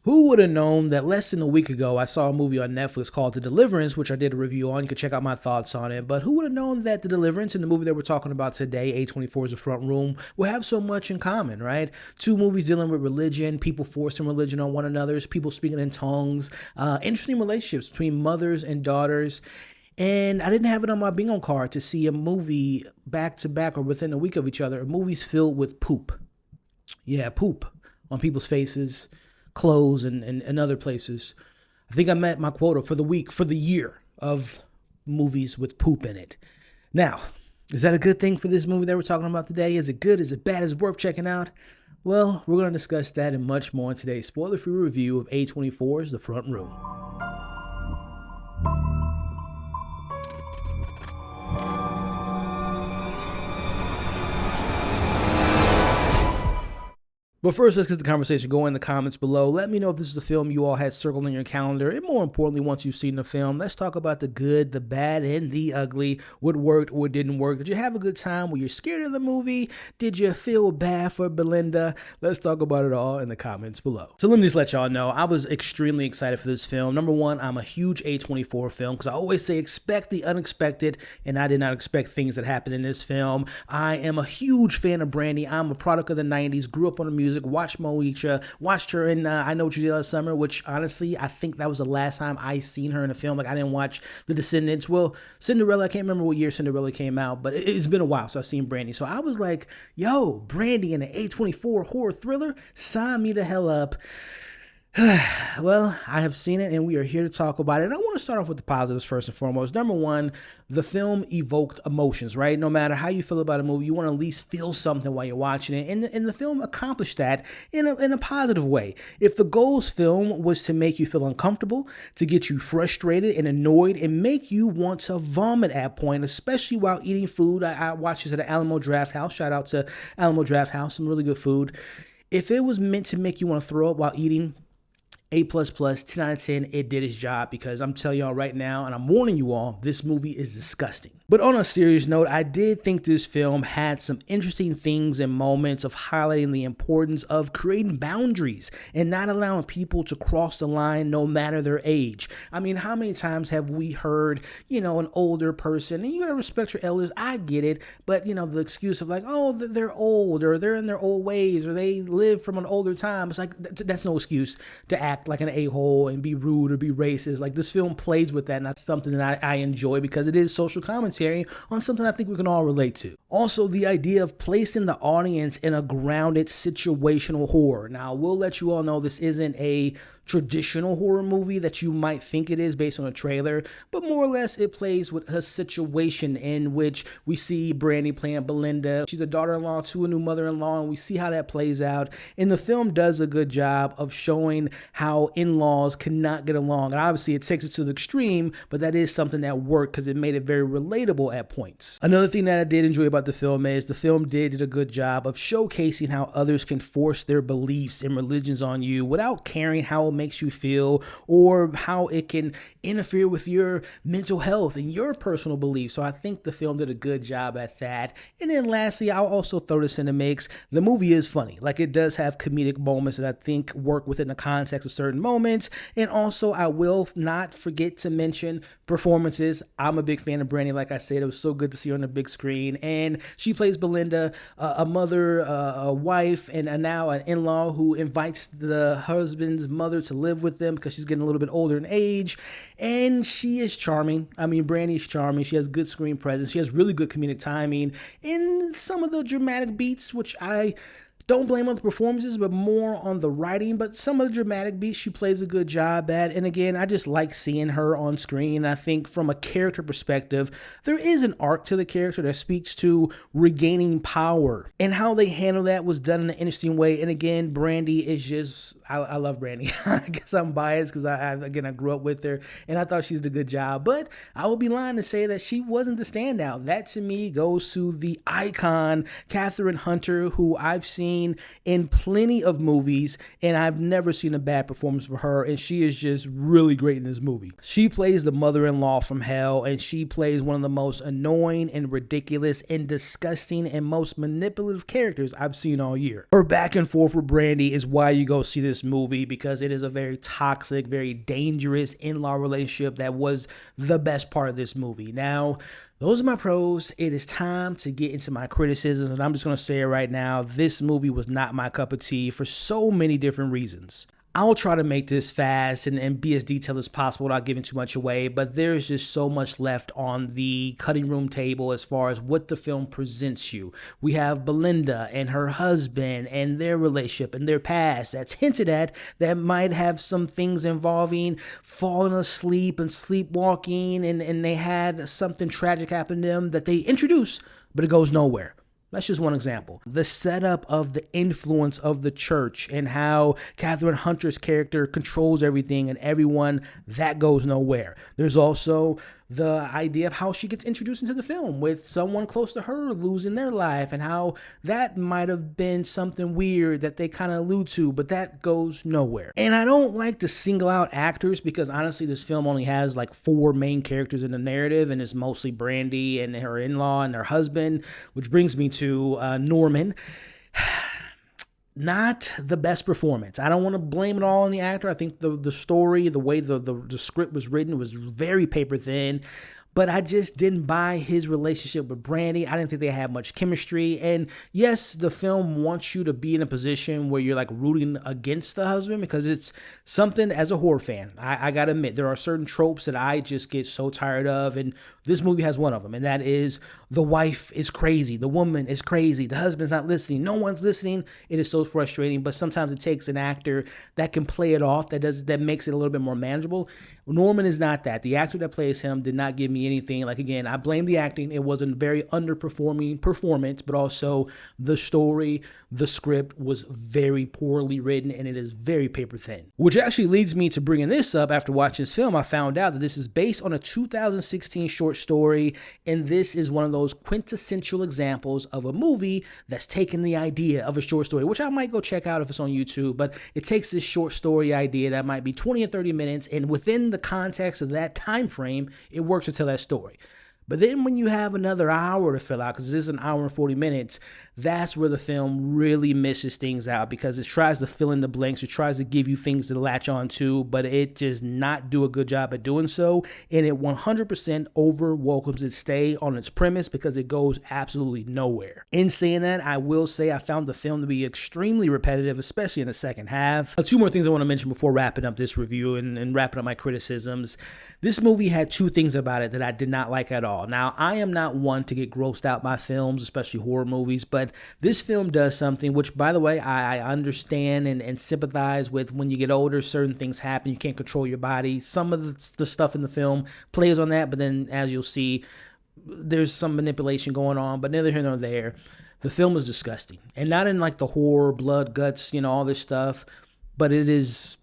Who would have known that less than a week ago I saw a movie on Netflix called The Deliverance, which I did a review on. You can check out my thoughts on it. But who would have known that The Deliverance and the movie that we're talking about today, A24's The Front Room, will have so much in common, right? Two movies dealing with religion, people forcing religion on one another, people speaking in tongues, interesting relationships between mothers and daughters. And I didn't have it on my bingo card to see a movie back to back or within a week of each other, movies filled with poop. Yeah, poop on people's faces, clothes, and other places. I think I met my quota for the week, for the year of movies with poop in it. Now, is that a good thing for this movie that we're talking about today? Is it good? Is it bad? Is it worth checking out? Well, we're going to discuss that and much more in today's spoiler-free review of A24's The Front Room. But first, let's get the conversation going in the comments below. Let me know if this is a film you all had circled in your calendar. And more importantly, once you've seen the film, let's talk about the good, the bad, and the ugly. What worked, what didn't work. Did you have a good time? Were you scared of the movie? Did you feel bad for Belinda? Let's talk about it all in the comments below. So let me just let y'all know, I was extremely excited for this film. Number one, I'm a huge A24 film because I always say expect the unexpected, and I did not expect things that happened in this film. I am a huge fan of Brandy. I'm a product of the 90s, grew up on the music, watched Moesha, watched her in I Know What You Did Last Summer, which honestly, I think that was the last time I seen her in a film. Like, I didn't watch The Descendants. Well, Cinderella, I can't remember what year Cinderella came out, but it's been a while, so I've seen Brandy. So I was like, yo, Brandy in an A24 horror thriller? Sign me the hell up. Well, I have seen it and we are here to talk about it. And I want to start off with the positives first and foremost. Number one, the film evoked emotions, right? No matter how you feel about a movie, you want to at least feel something while you're watching it. And the film accomplished that in a positive way. If the goal's film was to make you feel uncomfortable, to get you frustrated and annoyed, and make you want to vomit at point, especially while eating food. I watched this at the Alamo Drafthouse. Shout out to Alamo Drafthouse, some really good food. If it was meant to make you want to throw up while eating, A++, 10 out of 10, it did its job, because I'm telling y'all right now, and I'm warning you all, this movie is disgusting. But on a serious note, I did think this film had some interesting things and moments of highlighting the importance of creating boundaries and not allowing people to cross the line no matter their age. I mean, how many times have we heard, an older person, and you gotta respect your elders, I get it, but the excuse of like, oh, they're old, or they're in their old ways, or they live from an older time. It's like, that's no excuse to act like an a-hole and be rude or be racist. Like, this film plays with that, and that's something that I enjoy, because it is social commentary on something I think we can all relate to. Also, the idea of placing the audience in a grounded situational horror. Now, we'll let you all know this isn't a traditional horror movie that you might think it is based on a trailer, but more or less it plays with a situation in which we see Brandy playing Belinda. She's a daughter-in-law to a new mother-in-law, and we see how that plays out. And the film does a good job of showing how in-laws cannot get along. And obviously it takes it to the extreme, but that is something that worked because it made it very relatable at points. Another thing that I did enjoy about the film is the film did a good job of showcasing how others can force their beliefs and religions on you without caring how it makes you feel or how it can interfere with your mental health and your personal beliefs. So I think the film did a good job at that. And then lastly, I'll also throw this in the mix. The movie is funny. Like, it does have comedic moments that I think work within the context of certain moments. And also, I will not forget to mention performances. I'm a big fan of Brandy. Like I said, it was so good to see her on the big screen. And she plays Belinda, a mother, a wife, and now an in-law who invites the husband's mother to live with them because she's getting a little bit older in age. And she is charming. I mean, Brandy is charming. She has good screen presence. She has really good comedic timing in some of the dramatic beats, which I don't blame on the performances, but more on the writing. But some of the dramatic beats she plays a good job at. And again, I just like seeing her on screen. I think from a character perspective, there is an arc to the character that speaks to regaining power. And how they handle that was done in an interesting way. And again, Brandy is just, I love Brandy. I guess I'm biased because I grew up with her and I thought she did a good job. But I would be lying to say that she wasn't the standout. That to me goes to the icon, Kathryn Hunter, who I've seen seen in plenty of movies, and I've never seen a bad performance for her, and she is just really great in this movie. She plays the mother-in-law from hell, and she plays one of the most annoying and ridiculous and disgusting and most manipulative characters I've seen all year. Her back and forth with Brandy is why you go see this movie, because it is a very toxic, very dangerous in-law relationship that was the best part of this movie. Now, those are my pros. It is time to get into my criticisms, and I'm just going to say it right now. This movie was not my cup of tea for so many different reasons. I'll try to make this fast and be as detailed as possible without giving too much away, but there's just so much left on the cutting room table as far as what the film presents you. We have Belinda and her husband and their relationship and their past that's hinted at that might have some things involving falling asleep and sleepwalking, and they had something tragic happen to them that they introduce, but it goes nowhere. That's just one example. The setup of the influence of the church and how Kathryn Hunter's character controls everything and everyone, that goes nowhere. There's also the idea of how she gets introduced into the film with someone close to her losing their life and how that might have been something weird that they kind of allude to, but that goes nowhere. And I don't like to single out actors because honestly, this film only has like 4 main characters in the narrative, and it's mostly Brandy and her in-law and her husband, which brings me to Norman. Not the best performance. I don't want to blame it all on the actor. I think the story, the way the script was written was very paper thin. But I just didn't buy his relationship with Brandy. I didn't think they had much chemistry. And yes, the film wants you to be in a position where you're like rooting against the husband because it's something as a horror fan. I got to admit, there are certain tropes that I just get so tired of. And this movie has one of them. And that is the wife is crazy. The woman is crazy. The husband's not listening. No one's listening. It is so frustrating. But sometimes it takes an actor that can play it off, that makes it a little bit more manageable. Norman is not that. The actor that plays him did not give me anything. Like, again, I blame the acting. It was a very underperforming performance, but also the story, the script was very poorly written, and it is very paper thin. Which actually leads me to bringing this up. After watching this film, I found out that this is based on a 2016 short story, and this is one of those quintessential examples of a movie that's taken the idea of a short story, which I might go check out if it's on YouTube, but it takes this short story idea that might be 20 or 30 minutes, and within the context of that time frame, it works to tell that story. But then when you have another hour to fill out, because this is an hour and 40 minutes, that's where the film really misses things out because it tries to fill in the blanks. It tries to give you things to latch on to, but it does not do a good job at doing so. And it 100% over-welcomes its stay on its premise because it goes absolutely nowhere. In saying that, I will say I found the film to be extremely repetitive, especially in the second half. 2 more things I want to mention before wrapping up this review and wrapping up my criticisms. This movie had 2 things about it that I did not like at all. Now, I am not one to get grossed out by films, especially horror movies, but this film does something, which, by the way, I understand and sympathize with. When you get older, certain things happen. You can't control your body. Some of the stuff in the film plays on that, but then, as you'll see, there's some manipulation going on, but neither here nor there. The film is disgusting, and not in like the horror, blood, guts, all this stuff, but it is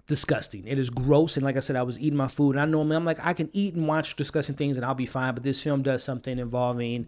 disgusting. It is gross. And like I said, I was eating my food, and I'm like, I can eat and watch disgusting things and I'll be fine. But this film does something involving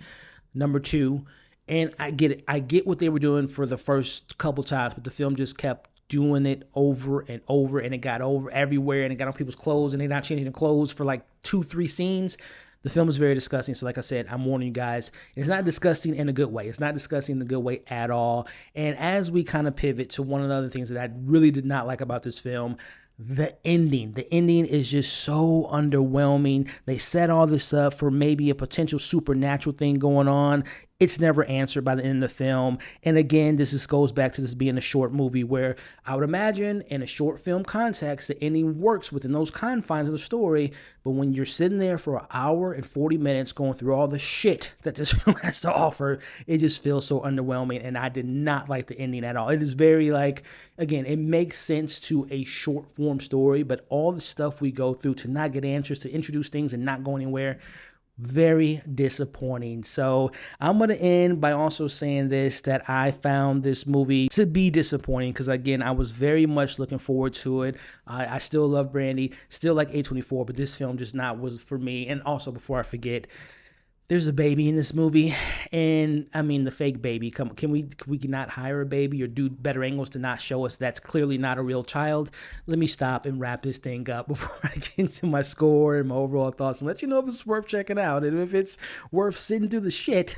number 2. And I get it. I get what they were doing for the first couple times, but the film just kept doing it over and over, and it got over everywhere, and it got on people's clothes, and they're not changing the clothes for like 2-3 scenes. The film is very disgusting. So like I said, I'm warning you guys, it's not disgusting in a good way. It's not disgusting in a good way at all. And as we kind of pivot to one of the other things that I really did not like about this film, the ending. The ending is just so underwhelming. They set all this up for maybe a potential supernatural thing going on. It's never answered by the end of the film. And again, this goes back to this being a short movie where I would imagine in a short film context, the ending works within those confines of the story. But when you're sitting there for an hour and 40 minutes going through all the shit that this film has to offer, it just feels so underwhelming. And I did not like the ending at all. It is very again, it makes sense to a short form story, but all the stuff we go through to not get answers, to introduce things and not go anywhere, very disappointing. So I'm going to end by also saying this, that I found this movie to be disappointing because, again, I was very much looking forward to it. I still love Brandy, still like A24, but this film just was for me. And also, before I forget, There's a baby in this movie, and I mean the fake baby. Can we not hire a baby or do better angles to not show us that's clearly not a real child? Let me stop and wrap this thing up before I get into my score and my overall thoughts and let you know if it's worth checking out and if it's worth sitting through the shit.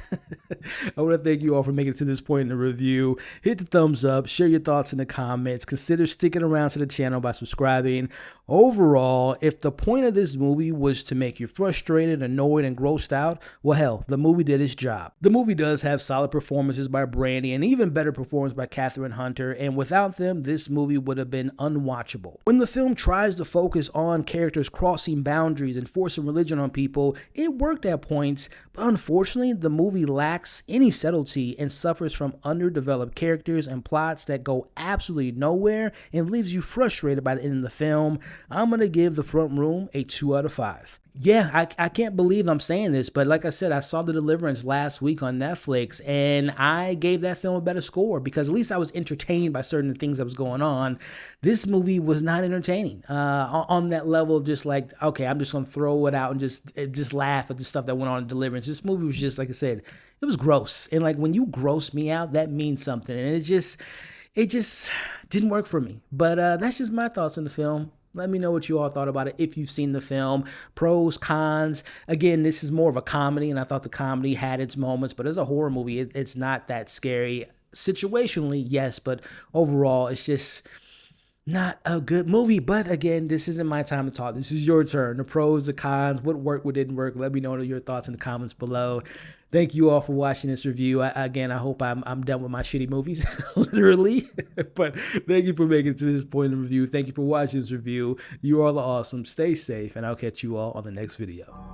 I want to thank you all for making it to this point in the review. Hit the thumbs up, share your thoughts in the comments, consider sticking around to the channel by subscribing. Overall, if the point of this movie was to make you frustrated, annoyed, and grossed out, well, hell, the movie did its job. The movie does have solid performances by Brandy and even better performance by Kathryn Hunter, and without them, this movie would have been unwatchable. When the film tries to focus on characters crossing boundaries and forcing religion on people, it worked at points, but unfortunately, the movie lacks any subtlety and suffers from underdeveloped characters and plots that go absolutely nowhere and leaves you frustrated by the end of the film. I'm going to give The Front Room a 2 out of 5. Yeah, I can't believe I'm saying this, but like I said, I saw The Deliverance last week on Netflix, and I gave that film a better score because at least I was entertained by certain things that was going on. This movie was not entertaining on that level, just like, okay, I'm just going to throw it out and just laugh at the stuff that went on in Deliverance. This movie was just, like I said, it was gross. And like when you gross me out, that means something. And it just didn't work for me. But that's just my thoughts on the film. Let me know what you all thought about it if you've seen the film. Pros, cons. Again, this is more of a comedy, and I thought the comedy had its moments, but as a horror movie, it's not that scary. Situationally, yes, but overall, it's just not a good movie. But again, this isn't my time to talk. This is your turn. The pros, the cons, what worked, what didn't work. Let me know your thoughts in the comments below. Thank you all for watching this review. Again, I hope I'm done with my shitty movies, literally. But thank you for making it to this point in the review. Thank you for watching this review. You all are awesome. Stay safe, and I'll catch you all on the next video.